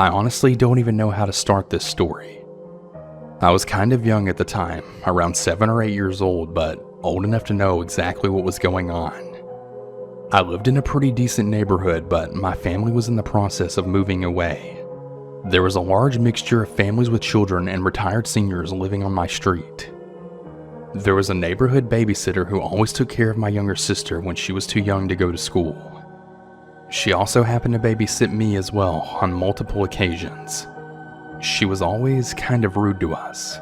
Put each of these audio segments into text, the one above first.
I honestly don't even know how to start this story. I was kind of young at the time, around 7 or 8 years old, but old enough to know exactly what was going on. I lived in a pretty decent neighborhood, but my family was in the process of moving away. There was a large mixture of families with children and retired seniors living on my street. There was a neighborhood babysitter who always took care of my younger sister when she was too young to go to school. She also happened to babysit me as well on multiple occasions. She was always kind of rude to us.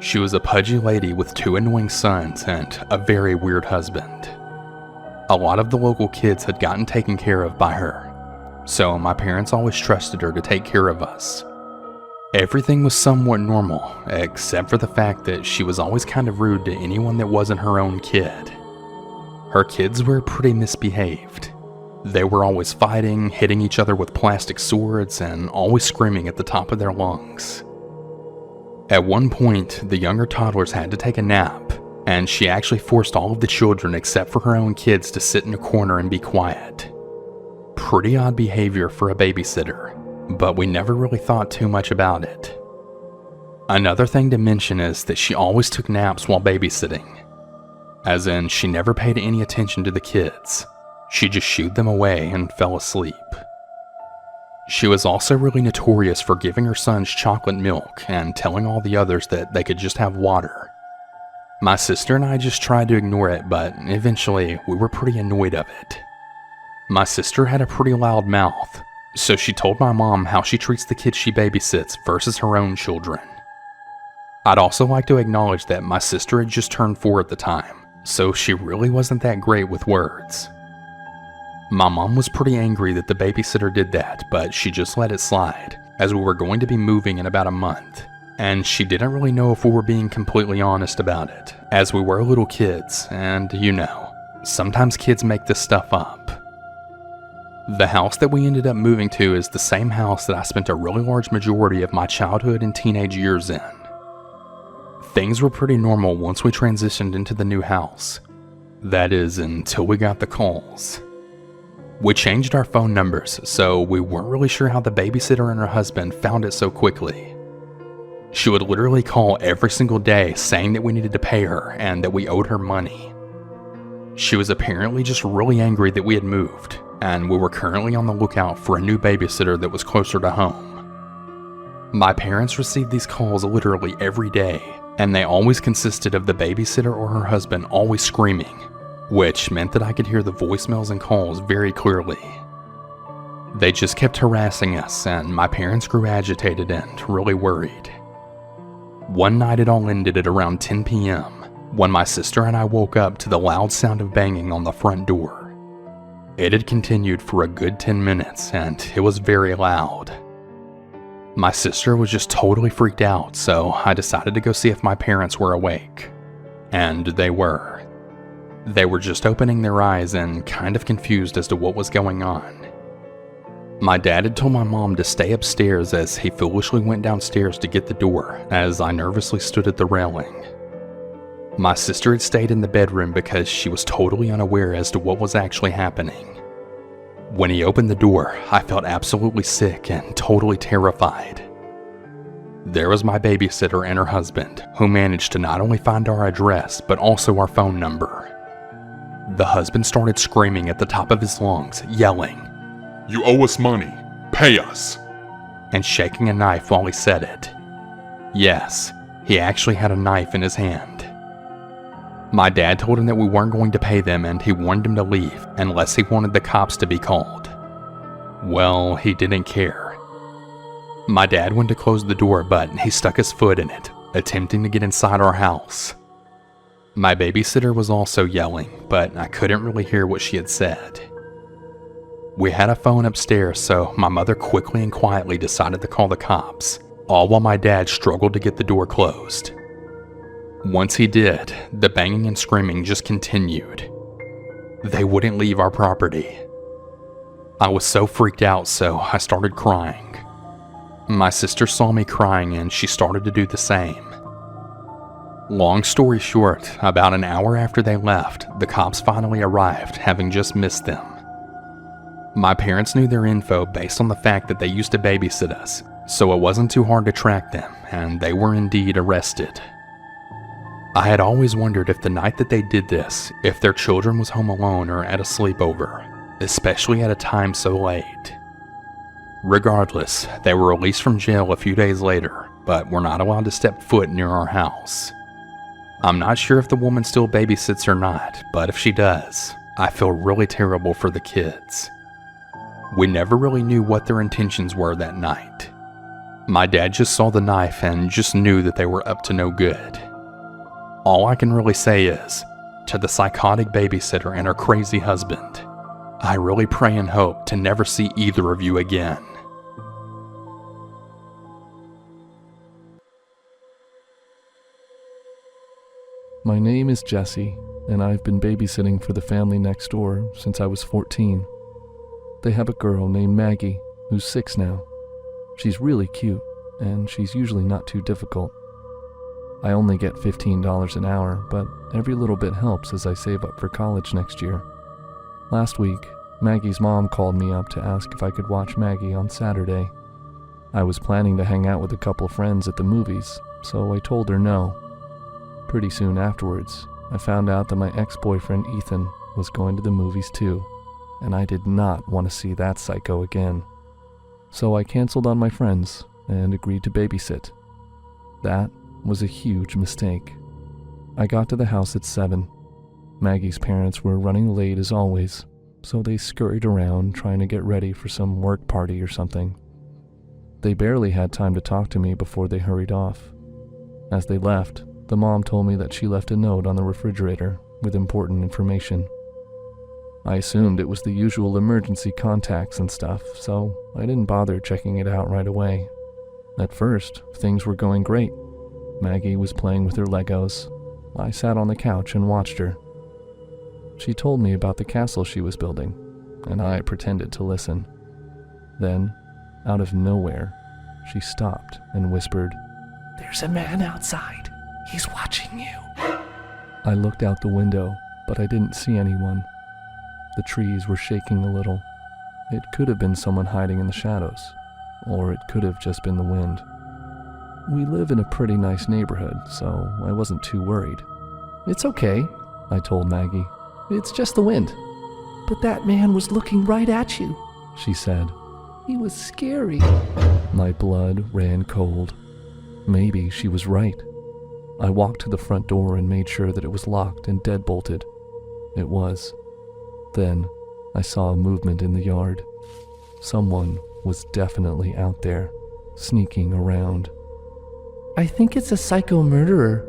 She was a pudgy lady with 2 annoying sons and a very weird husband. A lot of the local kids had gotten taken care of by her, so my parents always trusted her to take care of us. Everything was somewhat normal, except for the fact that she was always kind of rude to anyone that wasn't her own kid. Her kids were pretty misbehaved. They were always fighting, hitting each other with plastic swords, and always screaming at the top of their lungs. At one point, the younger toddlers had to take a nap, and she actually forced all of the children except for her own kids to sit in a corner and be quiet. Pretty odd behavior for a babysitter, but we never really thought too much about it. Another thing to mention is that she always took naps while babysitting. As in, she never paid any attention to the kids. She just shooed them away and fell asleep. She was also really notorious for giving her sons chocolate milk and telling all the others that they could just have water. My sister and I just tried to ignore it, but eventually we were pretty annoyed of it. My sister had a pretty loud mouth, so she told my mom how she treats the kids she babysits versus her own children. I'd also like to acknowledge that my sister had just turned 4 at the time, so she really wasn't that great with words. My mom was pretty angry that the babysitter did that, but she just let it slide, as we were going to be moving in about a month, and she didn't really know if we were being completely honest about it, as we were little kids, and sometimes kids make this stuff up. The house that we ended up moving to is the same house that I spent a really large majority of my childhood and teenage years in. Things were pretty normal once we transitioned into the new house. That is, until we got the calls. We changed our phone numbers, so we weren't really sure how the babysitter and her husband found it so quickly. She would literally call every single day saying that we needed to pay her and that we owed her money. She was apparently just really angry that we had moved, and we were currently on the lookout for a new babysitter that was closer to home. My parents received these calls literally every day, and they always consisted of the babysitter or her husband always screaming, which meant that I could hear the voicemails and calls very clearly. They just kept harassing us, and my parents grew agitated and really worried. One night it all ended at around 10 p.m. when my sister and I woke up to the loud sound of banging on the front door. It had continued for a good 10 minutes, and it was very loud. My sister was just totally freaked out, so I decided to go see if my parents were awake. And they were. They were just opening their eyes and kind of confused as to what was going on. My dad had told my mom to stay upstairs as he foolishly went downstairs to get the door, as I nervously stood at the railing. My sister had stayed in the bedroom because she was totally unaware as to what was actually happening. When he opened the door, I felt absolutely sick and totally terrified. There was my babysitter and her husband, who managed to not only find our address, but also our phone number. The husband started screaming at the top of his lungs, yelling, "You owe us money. Pay us." and shaking a knife while he said it. Yes, he actually had a knife in his hand. My dad told him that we weren't going to pay them and he warned him to leave unless he wanted the cops to be called. Well, he didn't care. My dad went to close the door, but he stuck his foot in it, attempting to get inside our house. My babysitter was also yelling, but I couldn't really hear what she had said. We had a phone upstairs, so my mother quickly and quietly decided to call the cops, all while my dad struggled to get the door closed. Once he did, the banging and screaming just continued. They wouldn't leave our property. I was so freaked out, so I started crying. My sister saw me crying and she started to do the same. Long story short, about an hour after they left, the cops finally arrived, having just missed them. My parents knew their info based on the fact that they used to babysit us, so it wasn't too hard to track them, and they were indeed arrested. I had always wondered if the night that they did this, if their children was home alone or at a sleepover, especially at a time so late. Regardless, they were released from jail a few days later, but were not allowed to step foot near our house. I'm not sure if the woman still babysits or not, but if she does, I feel really terrible for the kids. We never really knew what their intentions were that night. My dad just saw the knife and just knew that they were up to no good. All I can really say is, to the psychotic babysitter and her crazy husband, I really pray and hope to never see either of you again. My name is Jesse, and I've been babysitting for the family next door since I was 14. They have a girl named Maggie, who's 6 now. She's really cute, and she's usually not too difficult. I only get $15 an hour, but every little bit helps as I save up for college next year. Last week, Maggie's mom called me up to ask if I could watch Maggie on Saturday. I was planning to hang out with a couple of friends at the movies, so I told her no. Pretty soon afterwards, I found out that my ex-boyfriend Ethan was going to the movies too, and I did not want to see that psycho again. So I canceled on my friends and agreed to babysit. That was a huge mistake. I got to the house at 7. Maggie's parents were running late as always, so they scurried around trying to get ready for some work party or something. They barely had time to talk to me before they hurried off. As they left, the mom told me that she left a note on the refrigerator with important information. I assumed it was the usual emergency contacts and stuff, so I didn't bother checking it out right away. At first, things were going great. Maggie was playing with her Legos. I sat on the couch and watched her. She told me about the castle she was building, and I pretended to listen. Then, out of nowhere, she stopped and whispered, "There's a man outside. He's watching you." I looked out the window, but I didn't see anyone. The trees were shaking a little. It could have been someone hiding in the shadows, or it could have just been the wind. We live in a pretty nice neighborhood, so I wasn't too worried. "It's okay," I told Maggie. "It's just the wind." "But that man was looking right at you," she said. "He was scary." My blood ran cold. Maybe she was right. I walked to the front door and made sure that it was locked and deadbolted. It was. Then I saw a movement in the yard. Someone was definitely out there, sneaking around. "I think it's a psycho murderer,"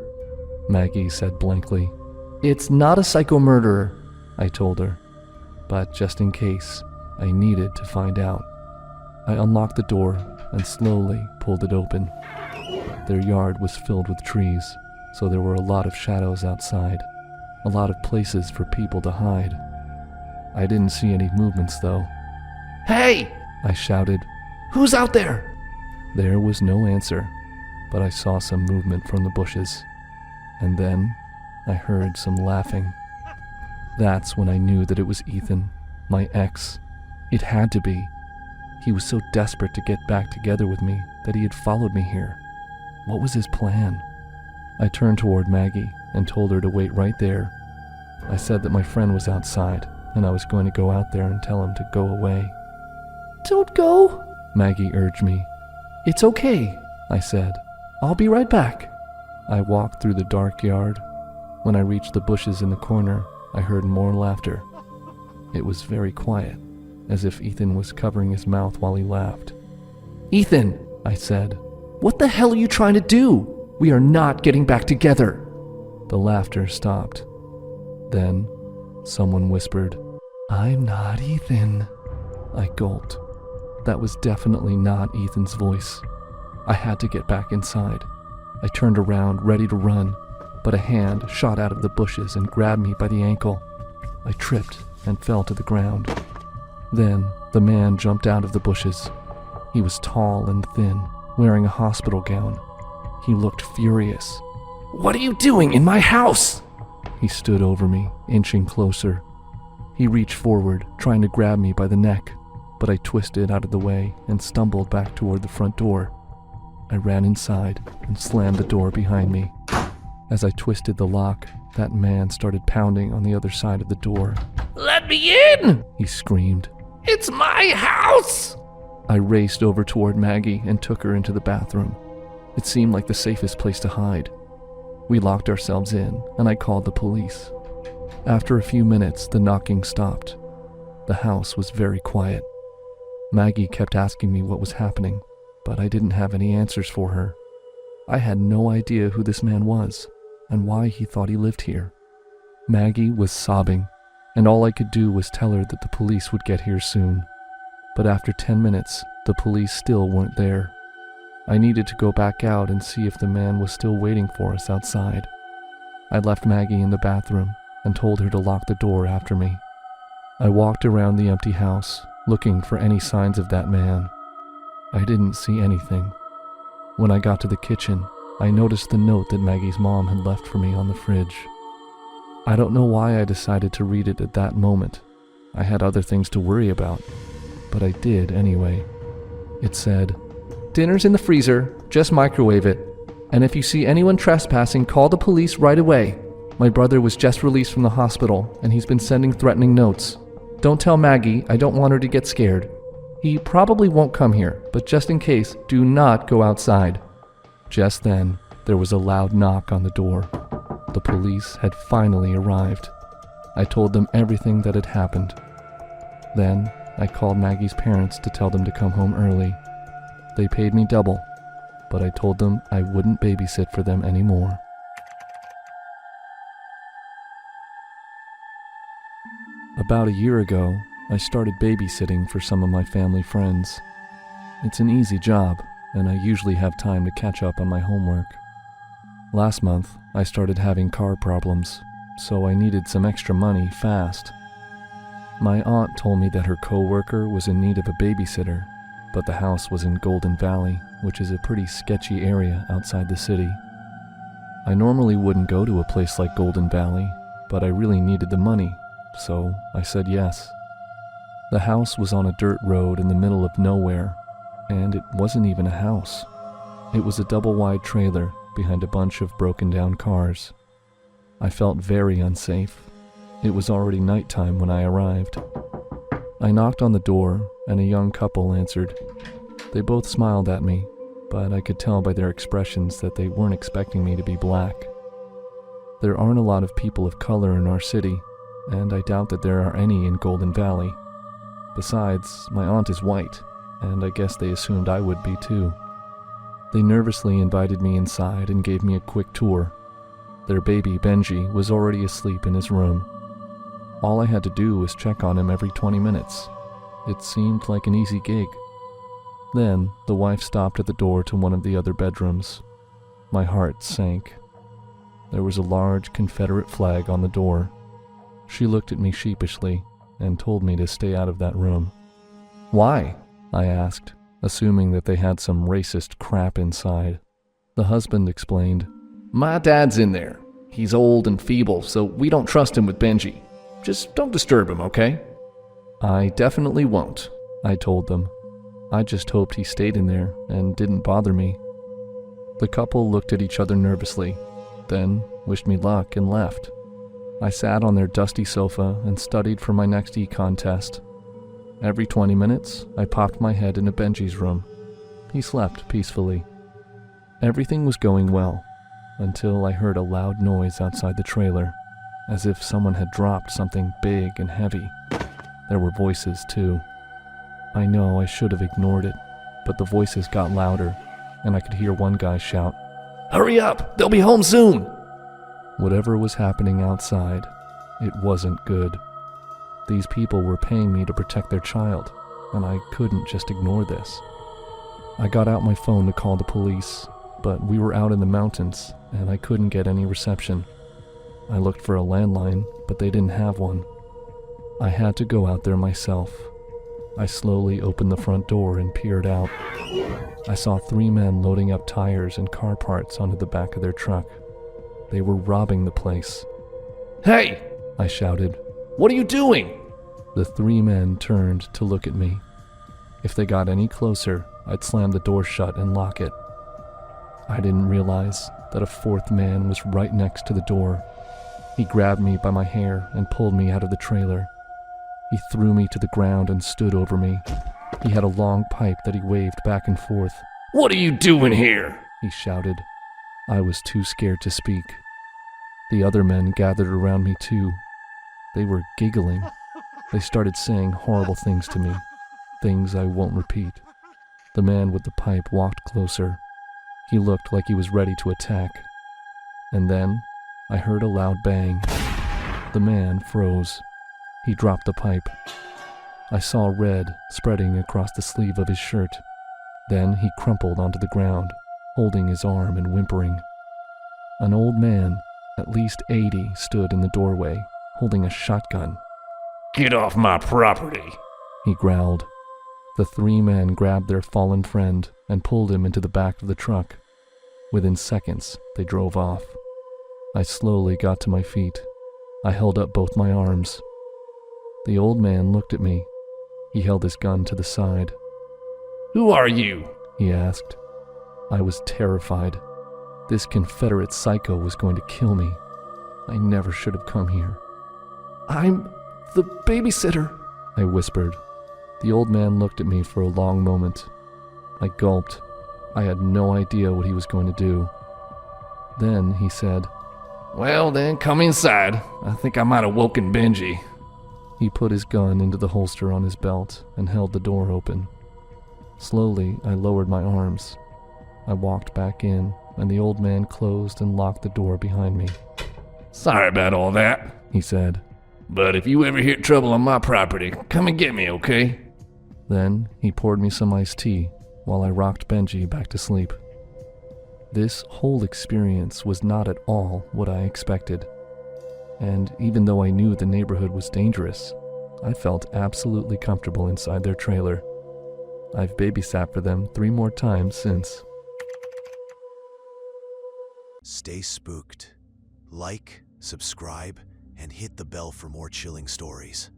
Maggie said blankly. "It's not a psycho murderer," I told her. But just in case, I needed to find out. I unlocked the door and slowly pulled it open. Their yard was filled with trees, so there were a lot of shadows outside, a lot of places for people to hide. I didn't see any movements though. "Hey!" I shouted. "Who's out there?" There was no answer, but I saw some movement from the bushes. And then I heard some laughing. That's when I knew that it was Ethan, my ex. It had to be. He was so desperate to get back together with me that he had followed me here. What was his plan? I turned toward Maggie and told her to wait right there. I said that my friend was outside, and I was going to go out there and tell him to go away. "Don't go," Maggie urged me. "It's okay," I said. "I'll be right back." I walked through the dark yard. When I reached the bushes in the corner, I heard more laughter. It was very quiet, as if Ethan was covering his mouth while he laughed. "Ethan," I said, "what the hell are you trying to do? We are not getting back together." The laughter stopped. Then someone whispered, "I'm not Ethan." I gulped. That was definitely not Ethan's voice. I had to get back inside. I turned around, ready to run, but a hand shot out of the bushes and grabbed me by the ankle. I tripped and fell to the ground. Then the man jumped out of the bushes. He was tall and thin, wearing a hospital gown. He looked furious. "What are you doing in my house?" He stood over me, inching closer. He reached forward, trying to grab me by the neck, but I twisted out of the way and stumbled back toward the front door. I ran inside and slammed the door behind me. As I twisted the lock, that man started pounding on the other side of the door. "Let me in!" He screamed. "It's my house!" I raced over toward Maggie and took her into the bathroom. It seemed like the safest place to hide. We locked ourselves in, and I called the police. After a few minutes, the knocking stopped. The house was very quiet. Maggie kept asking me what was happening, but I didn't have any answers for her. I had no idea who this man was and why he thought he lived here. Maggie was sobbing, and all I could do was tell her that the police would get here soon. But after 10 minutes, the police still weren't there. I needed to go back out and see if the man was still waiting for us outside. I left Maggie in the bathroom and told her to lock the door after me. I walked around the empty house, looking for any signs of that man. I didn't see anything. When I got to the kitchen, I noticed the note that Maggie's mom had left for me on the fridge. I don't know why I decided to read it at that moment. I had other things to worry about, but I did anyway. It said, "Dinner's in the freezer, just microwave it. And if you see anyone trespassing, call the police right away. My brother was just released from the hospital, and he's been sending threatening notes. Don't tell Maggie, I don't want her to get scared. He probably won't come here, but just in case, do not go outside." Just then, there was a loud knock on the door. The police had finally arrived. I told them everything that had happened. Then, I called Maggie's parents to tell them to come home early. They paid me double, but I told them I wouldn't babysit for them anymore. About a year ago, I started babysitting for some of my family friends. It's an easy job, and I usually have time to catch up on my homework. Last month, I started having car problems, so I needed some extra money fast. My aunt told me that her coworker was in need of a babysitter, but the house was in Golden Valley, which is a pretty sketchy area outside the city. I normally wouldn't go to a place like Golden Valley, but I really needed the money, so I said yes. The house was on a dirt road in the middle of nowhere, and it wasn't even a house. It was a double-wide trailer behind a bunch of broken-down cars. I felt very unsafe. It was already nighttime when I arrived. I knocked on the door, and a young couple answered. They both smiled at me, but I could tell by their expressions that they weren't expecting me to be black. There aren't a lot of people of color in our city, and I doubt that there are any in Golden Valley. Besides, my aunt is white, and I guess they assumed I would be too. They nervously invited me inside and gave me a quick tour. Their baby, Benji, was already asleep in his room. All I had to do was check on him every 20 minutes. It seemed like an easy gig. Then, the wife stopped at the door to one of the other bedrooms. My heart sank. There was a large Confederate flag on the door. She looked at me sheepishly and told me to stay out of that room. "Why?" I asked, assuming that they had some racist crap inside. The husband explained, "My dad's in there. He's old and feeble, so we don't trust him with Benji. Just don't disturb him, okay?" "I definitely won't," I told them. I just hoped he stayed in there and didn't bother me. The couple looked at each other nervously, then wished me luck and left. I sat on their dusty sofa and studied for my next econ test. Every 20 minutes, I popped my head into Benji's room. He slept peacefully. Everything was going well, until I heard a loud noise outside the trailer, as if someone had dropped something big and heavy. There were voices, too. I know I should have ignored it, but the voices got louder, and I could hear one guy shout, "Hurry up! They'll be home soon!" Whatever was happening outside, it wasn't good. These people were paying me to protect their child, and I couldn't just ignore this. I got out my phone to call the police, but we were out in the mountains, and I couldn't get any reception. I looked for a landline, but they didn't have one. I had to go out there myself. I slowly opened the front door and peered out. I saw 3 men loading up tires and car parts onto the back of their truck. They were robbing the place. "Hey!" I shouted. "What are you doing? The three men turned to look at me. If they got any closer, I'd slam the door shut and lock it. I didn't realize that a fourth man was right next to the door. He grabbed me by my hair and pulled me out of the trailer. He threw me to the ground and stood over me. He had a long pipe that he waved back and forth. What are you doing here? He shouted. I was too scared to speak. The other men gathered around me too. They were giggling. They started saying horrible things to me, things I won't repeat. The man with the pipe walked closer. He looked like he was ready to attack. And then I heard a loud bang. The man froze. He dropped the pipe. I saw red spreading across the sleeve of his shirt. Then he crumpled onto the ground, holding his arm and whimpering. An old man, at least 80, stood in the doorway, holding a shotgun. Get off my property, he growled. The three men grabbed their fallen friend and pulled him into the back of the truck. Within seconds, they drove off. I slowly got to my feet. I held up both my arms. The old man looked at me. He held his gun to the side. Who are you? He asked. I was terrified. This Confederate psycho was going to kill me. I never should have come here. I'm the babysitter, I whispered. The old man looked at me for a long moment. I gulped. I had no idea what he was going to do. Then he said, Well then, come inside. I think I might have woken Benji. He put his gun into the holster on his belt and held the door open. Slowly, I lowered my arms. I walked back in, and the old man closed and locked the door behind me. Sorry about all that, he said. But if you ever hear trouble on my property, come and get me, okay? Then he poured me some iced tea while I rocked Benji back to sleep. This whole experience was not at all what I expected. And even though I knew the neighborhood was dangerous, I felt absolutely comfortable inside their trailer. I've babysat for them 3 more times since. Stay spooked. Like, subscribe, and hit the bell for more chilling stories.